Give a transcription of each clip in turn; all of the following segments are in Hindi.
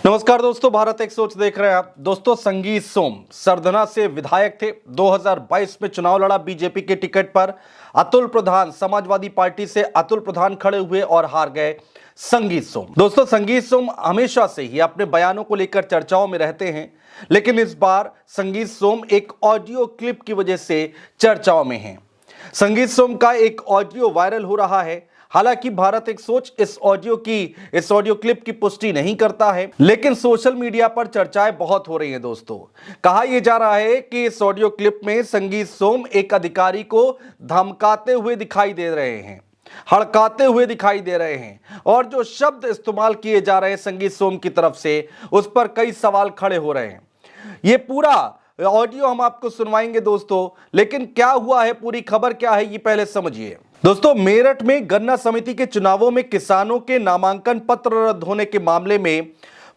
नमस्कार दोस्तों, भारत एक सोच देख रहे हैं आप। दोस्तों, संगीत सोम सरधना से विधायक थे। 2022 में चुनाव लड़ा बीजेपी के टिकट पर। अतुल प्रधान, समाजवादी पार्टी से अतुल प्रधान खड़े हुए और हार गए संगीत सोम। दोस्तों, संगीत सोम हमेशा से ही अपने बयानों को लेकर चर्चाओं में रहते हैं, लेकिन इस बार संगीत सोम एक ऑडियो क्लिप की वजह से चर्चाओं में हैं। संगीत सोम का एक ऑडियो वायरल हो रहा है। हालांकि भारत एक सोच इस ऑडियो क्लिप की पुष्टि नहीं करता है, लेकिन सोशल मीडिया पर चर्चाएं बहुत हो रही हैं। दोस्तों, कहा यह जा रहा है कि इस ऑडियो क्लिप में संगीत सोम एक अधिकारी को धमकाते हुए दिखाई दे रहे हैं, हड़काते हुए दिखाई दे रहे हैं, और जो शब्द इस्तेमाल किए जा रहे हैं संगीत सोम की तरफ से, उस पर कई सवाल खड़े हो रहे हैं। ये पूरा ऑडियो हम आपको सुनवाएंगे दोस्तों, लेकिन क्या हुआ है, पूरी खबर क्या है, ये पहले समझिए। दोस्तों, मेरठ में गन्ना समिति के चुनावों में किसानों के नामांकन पत्र रद्द होने के मामले में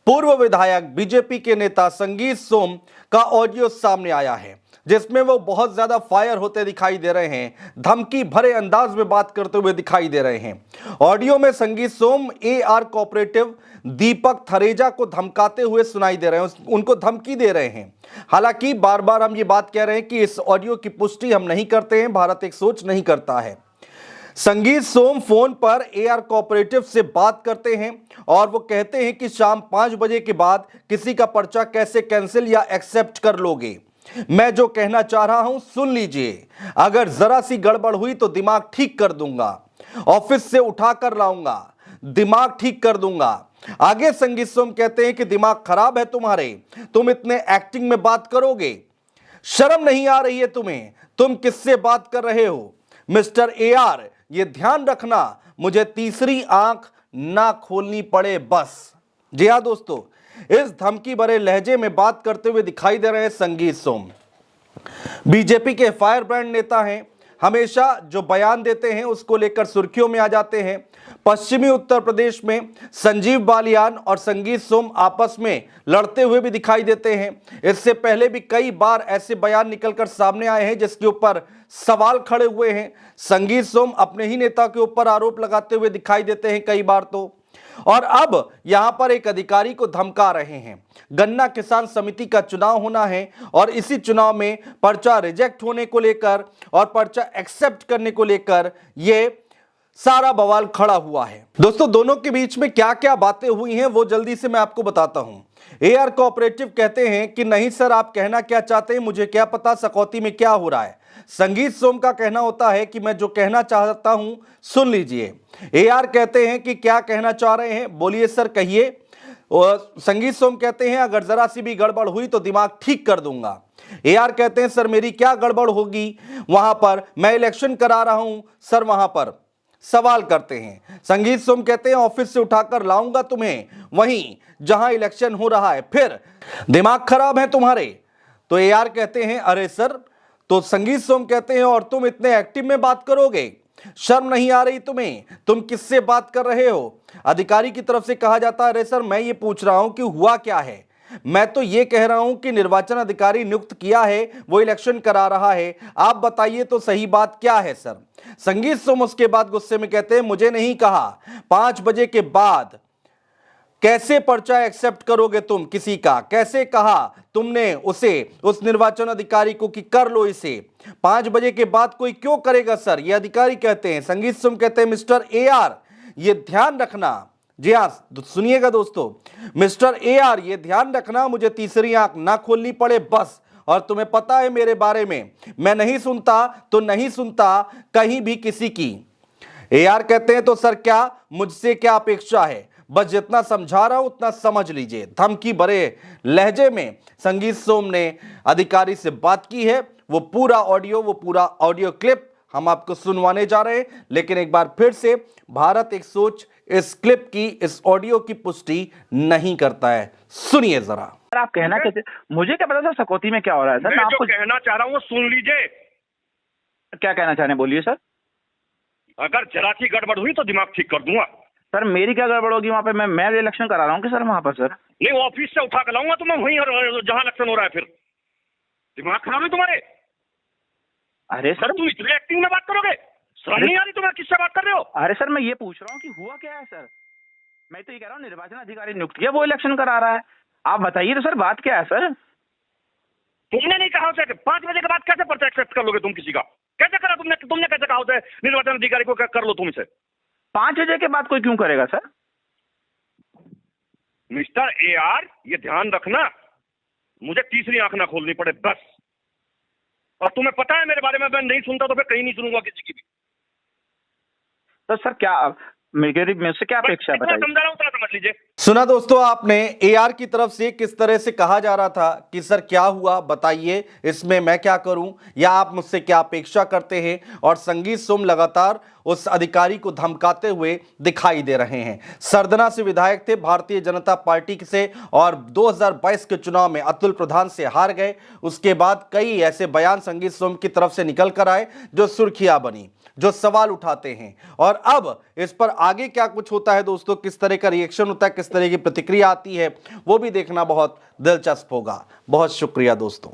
पूर्व विधायक बीजेपी के नेता संगीत सोम का ऑडियो सामने आया है, जिसमें वो बहुत ज्यादा फायर होते दिखाई दे रहे हैं, धमकी भरे अंदाज में बात करते हुए दिखाई दे रहे हैं। ऑडियो में संगीत सोम AR कोऑपरेटिव दीपक थरेजा को धमकाते हुए सुनाई दे रहे हैं, उनको धमकी दे रहे हैं। हालांकि बार बार हम ये बात कह रहे हैं कि इस ऑडियो की पुष्टि हम नहीं करते हैं, भारत एक सोच नहीं करता है। संगीत सोम फोन पर AR कोऑपरेटिव से बात करते हैं और वो कहते हैं कि शाम 5 बजे के बाद किसी का पर्चा कैसे कैंसिल या एक्सेप्ट कर लोगे। मैं जो कहना चाह रहा हूं सुन लीजिए। अगर जरा सी गड़बड़ हुई तो दिमाग ठीक कर दूंगा, ऑफिस से उठाकर लाऊंगा, दिमाग ठीक कर दूंगा। आगे संगीत सोम कहते हैं कि दिमाग खराब है तुम्हारे, तुम इतने एक्टिंग में बात करोगे, शर्म नहीं आ रही है तुम्हें, तुम किससे बात कर रहे हो मिस्टर AR, ये ध्यान रखना मुझे तीसरी आंख ना खोलनी पड़े बस। जी हां दोस्तों, इस धमकी भरे लहजे में बात करते हुए दिखाई दे रहे हैं संगीत सोम। बीजेपी के फायर ब्रांड नेता हैं, हमेशा जो बयान देते हैं उसको लेकर सुर्खियों में आ जाते हैं। पश्चिमी उत्तर प्रदेश में संजीव बालियान और संगीत सोम आपस में लड़ते हुए भी दिखाई देते हैं। इससे पहले भी कई बार ऐसे बयान निकलकर सामने आए हैं जिसके ऊपर सवाल खड़े हुए हैं। संगीत सोम अपने ही नेता के ऊपर आरोप लगाते हुए दिखाई देते हैं कई बार तो, और अब यहां पर एक अधिकारी को धमका रहे हैं। गन्ना किसान समिति का चुनाव होना है और इसी चुनाव में पर्चा रिजेक्ट होने को लेकर और पर्चा एक्सेप्ट करने को लेकर ये सारा बवाल खड़ा हुआ है। दोस्तों, दोनों के बीच में क्या क्या बातें हुई हैं वो जल्दी से मैं आपको बताता हूं। AR कोऑपरेटिव कहते हैं कि नहीं सर, आप कहना क्या चाहते हैं मुझे क्या पता सकौती में क्या हो रहा है। संगीत सोम का कहना होता है कि मैं जो कहना चाहता हूं सुन लीजिए। AR कहते हैं कि क्या कहना चाह रहे हैं, बोलिए सर, कहिए। और संगीत सोम कहते हैं अगर जरा सी भी गड़बड़ हुई तो दिमाग ठीक कर दूंगा। AR कहते हैं सर, मेरी क्या गड़बड़ होगी, वहां पर मैं इलेक्शन करा रहा हूं सर, वहां पर सवाल करते हैं। संगीत सोम कहते हैं ऑफिस से उठाकर लाऊंगा तुम्हें वहीं जहां इलेक्शन हो रहा है, फिर दिमाग खराब है तुम्हारे। तो AR कहते हैं अरे सर, तो संगीत सोम कहते हैं और तुम इतने एक्टिव में बात करोगे, शर्म नहीं आ रही तुम्हें, तुम किससे बात कर रहे हो। अधिकारी की तरफ से कहा जाता है अरे सर, मैं ये पूछ रहा हूं कि हुआ क्या है, मैं तो ये कह रहा हूं कि निर्वाचन अधिकारी नियुक्त किया है, वो इलेक्शन करा रहा है, आप बताइए तो सही बात क्या है सर। संगीत सोम उसके बाद गुस्से में कहते हैं मुझे नहीं कहा 5 बजे के बाद कैसे पर्चा एक्सेप्ट करोगे तुम किसी का, कैसे कहा तुमने उसे, उस निर्वाचन अधिकारी को कि कर लो इसे, 5 बजे के बाद कोई क्यों करेगा सर, ये अधिकारी कहते हैं। संगीत सोम कहते हैं मिस्टर AR, ये ध्यान रखना, जी हां सुनिएगा दोस्तों, मिस्टर AR ये ध्यान रखना मुझे तीसरी आंख ना खोलनी पड़े बस, और तुम्हें पता है मेरे बारे में, मैं नहीं सुनता तो नहीं सुनता कहीं भी किसी की। AR कहते हैं तो सर क्या मुझसे क्या अपेक्षा है, बस जितना समझा रहा हूं उतना समझ लीजिए। धमकी भरे लहजे में संगीत सोम ने अधिकारी से बात की है। वो पूरा ऑडियो क्लिप हम आपको सुनवाने जा रहे हैं, लेकिन एक बार फिर से भारत एक सोच इस क्लिप की, इस ऑडियो की पुष्टि नहीं करता है। सुनिए जरा। सर आप कहना कैसे, मुझे क्या पता सर सकौती में क्या हो रहा है सर। मैं आपको जो कहना चाह रहा हूँ वो सुन लीजिए। क्या कहना चाह रहे हैं, बोलिए सर। अगर जरा सी गड़बड़ हुई तो दिमाग ठीक कर दूंगा। सर मेरी क्या गड़बड़ होगी वहाँ पे, मैं इलेक्शन करा रहा हूँ कि सर वहाँ पर सर। नहीं, ऑफिस से उठा कर लाऊंगा तो मैं वहीं जहां इलेक्शन हो रहा है। फिर दिमाग खराब है तुम्हारे। अरे सर तुम इतने एक्टिंग में बात करोगे, शर्म नहीं आ रही तुम्हें, किससे बात कर रहे हो। अरे सर मैं ये पूछ रहा हूँ कि हुआ क्या है सर, मैं तो ये कह रहा हूँ निर्वाचन अधिकारी नियुक्त किया, वो इलेक्शन करा रहा है। आप बताइए तो सर, बात क्या है सर? तुमने नहीं कहा उसे कि 5 बजे के बाद कैसे पर्चा एक्सेप्ट कर लोगे तुम किसी का? कैसे करा तुमने? तुमने कैसे कहा उसे निर्वाचन अधिकारी को कर लो तुम इसे? 5 बजे के बाद कोई क्यों करेगा सर? मिस्टर AR, ये ध्यान रखना, मुझे तीसरी आंख ना खोलनी पड़े बस। और तुम्हें पता है मेरे बारे में, मैं नहीं सुनता तो फिर कहीं नहीं सुनूंगा किसी की भी। तो सर क्या मुझसे क्या अपेक्षा है जितना बताइए? समझा रहा हूं उतना समझ लीजिए। सुना दोस्तों आपने AR की तरफ से किस तरह से कहा जा रहा था कि सर क्या हुआ बताइए, इसमें मैं क्या करूं या आप मुझसे क्या अपेक्षा करते हैं। और संगीत सोम लगातार उस अधिकारी को धमकाते हुए दिखाई दे रहे हैं। सरधना से विधायक थे भारतीय जनता पार्टी से और 2022 के चुनाव में अतुल प्रधान से हार गए। उसके बाद कई ऐसे बयान संगीत सोम की तरफ से निकल कर आए जो सुर्खियां बनी, जो सवाल उठाते हैं। और अब इस पर आगे क्या कुछ होता है दोस्तों, किस तरह का रिएक्शन होता है, किस तरह की प्रतिक्रिया आती है, वो भी देखना बहुत दिलचस्प होगा। बहुत शुक्रिया दोस्तों।